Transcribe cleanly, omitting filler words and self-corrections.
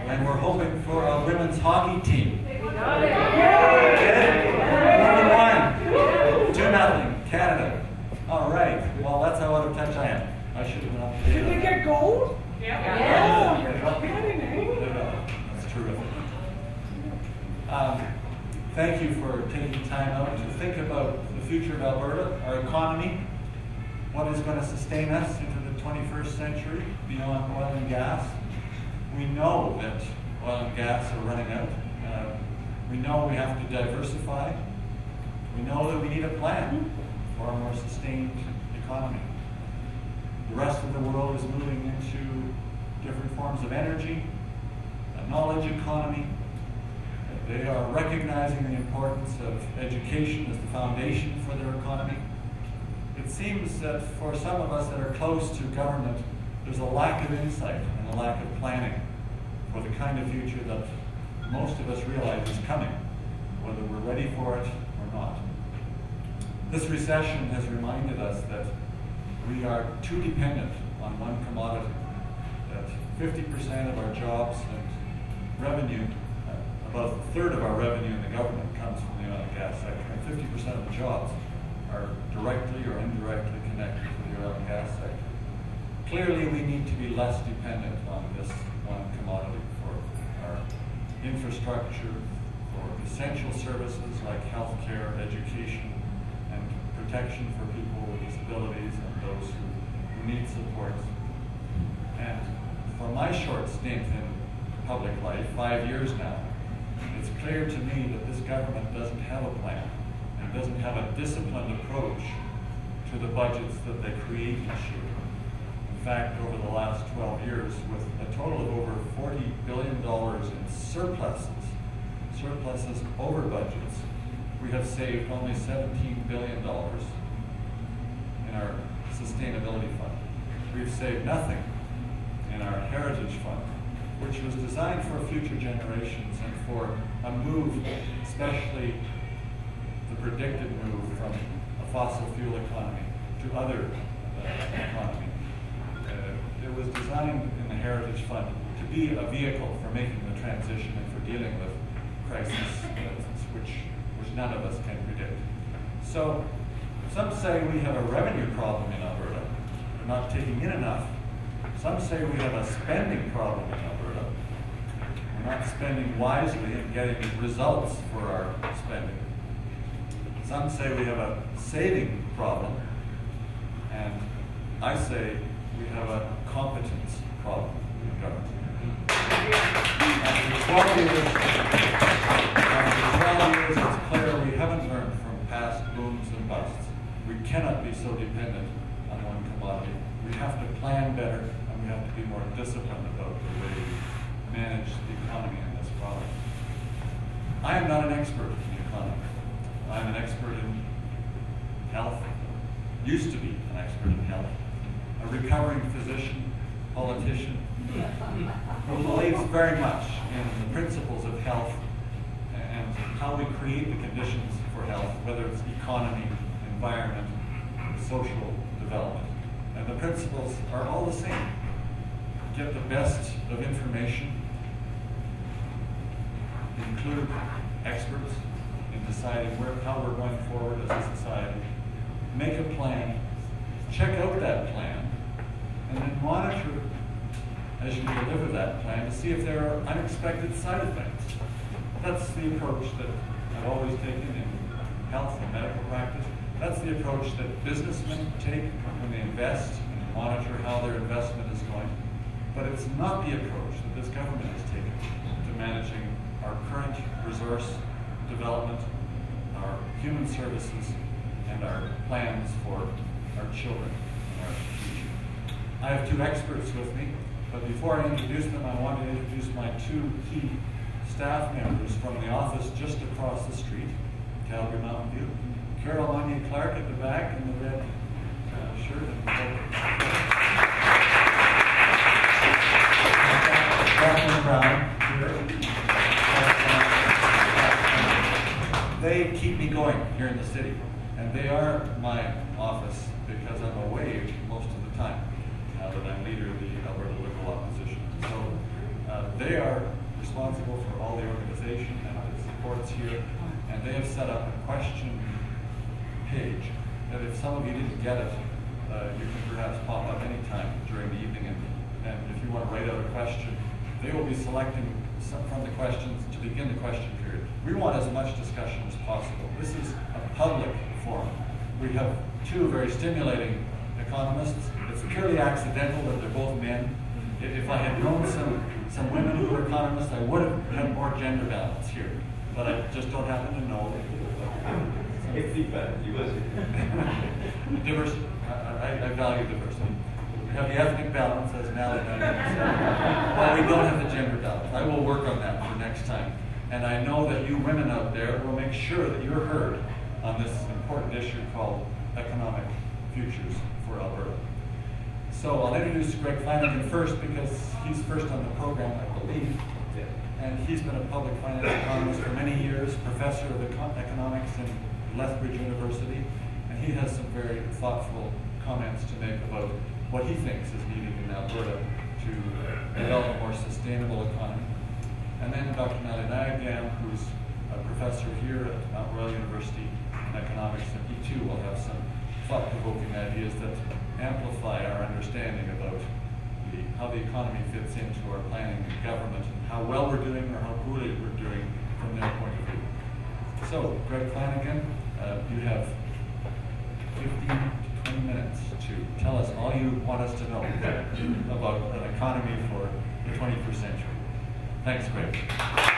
And we're hoping for a women's hockey team. Number 1, 2-0, Canada. All right. Well, that's how out of touch I am. I should have been up to date. Did they get gold? Yeah. Oh, you're kidding, eh? That's terrific. Thank you for taking time out to think about the future of Alberta, our economy, what is going to sustain us into the 21st century beyond oil and gas. We know that oil and gas are running out. We know we have to diversify. We know that we need a plan for a more sustained economy. The rest of the world is moving into different forms of energy, a knowledge economy. They are recognizing the importance of education as the foundation for their economy. It seems that for some of us that are close to government, there's a lack of insight and a lack of planning for the kind of future that most of us realize is coming, whether we're ready for it or not. This recession has reminded us that we are too dependent on one commodity, that 50% of our jobs and revenue, about a third of our revenue in the government comes from the oil and gas sector, and 50% of the jobs are directly or indirectly connected to the oil and gas sector. Clearly, we need to be less dependent on this one commodity for our infrastructure, for essential services like healthcare, education, and protection for people with disabilities and those who need support. And for my short stint in public life, 5 years now, it's clear to me that this government doesn't have a plan and doesn't have a disciplined approach to the budgets that they create each year. In fact, over the last 12 years, with a total of over $40 billion in surpluses over budgets, we have saved only $17 billion in our sustainability fund. We've saved nothing in our heritage fund, which was designed for future generations and for a move, especially the predicted move from a fossil fuel economy to other economy. It was designed in the Heritage Fund to be a vehicle for making the transition and for dealing with crises which none of us can predict. So some say we have a revenue problem in Alberta. We're not taking in enough. Some say we have a spending problem in Alberta. We're not spending wisely and getting results for our spending. Some say we have a saving problem, and I say we have a competence problem in government. After 12 years, it's clear we haven't learned from past booms and busts. We cannot be so dependent on one commodity. We have to plan better, and we have to be more disciplined about the way we manage the economy in this province. I am not an expert in the economy. I'm an expert in health, used to be an expert in health, a recovering physician, politician, who believes very much in the principles of health and how we create the conditions for health, whether it's economy, environment, social development. And the principles are all the same. Get the best of information, include experts in deciding how we're going forward as a society, make a plan, check out that plan, and then monitor as you deliver that plan to see if there are unexpected side effects. That's the approach that I've always taken in health and medical practice. That's the approach that businessmen take when they invest and monitor how their investment is going. But it's not the approach that this government has taken to managing our current resource development, our human services, and our plans for our children and our future. I have two experts with me, but before I introduce them, I want to introduce my two key staff members from the office just across the street, Calgary Mountain View. Carol Clark at the back in the red shirt. They keep me going here in the city, and they are my office because I'm away most of the time now that I'm leader of the Alberta Liberal Opposition. So they are responsible for all the organization and the supports here, and they have set up a question page that if some of you didn't get it, you can perhaps pop up anytime during the evening, and if you want to write out a question, they will be selecting some from the questions to begin the question period. We want as much discussion as possible. This is a public forum. We have two very stimulating economists. It's purely accidental that they're both men. If I had known some women who were economists, I would have had more gender balance here. But I just don't happen to know. Diversity. I value diversity. We have the ethnic balance, as Nallainayagam said, but we don't have the gender balance. I will work on that for next time. And I know that you women out there will make sure that you're heard on this important issue called economic futures for Alberta. So I'll introduce Greg Flanagan first because he's first on the program, I believe. And he's been a public finance economist for many years, professor of economics in Lethbridge University, and he has some very thoughtful comments to make about what he thinks is needed in Alberta to develop a more sustainable economy. And then Dr. Nallainayagam, who's a professor here at Mount Royal University in economics, and he too will have some thought-provoking ideas that amplify our understanding about how the economy fits into our planning and government, and how well we're doing or how poorly we're doing from their point of view. So, Greg Flanagan, you have 15 to 20 minutes to tell us all you want us to know about an economy for the 21st century. Thanks, Greg.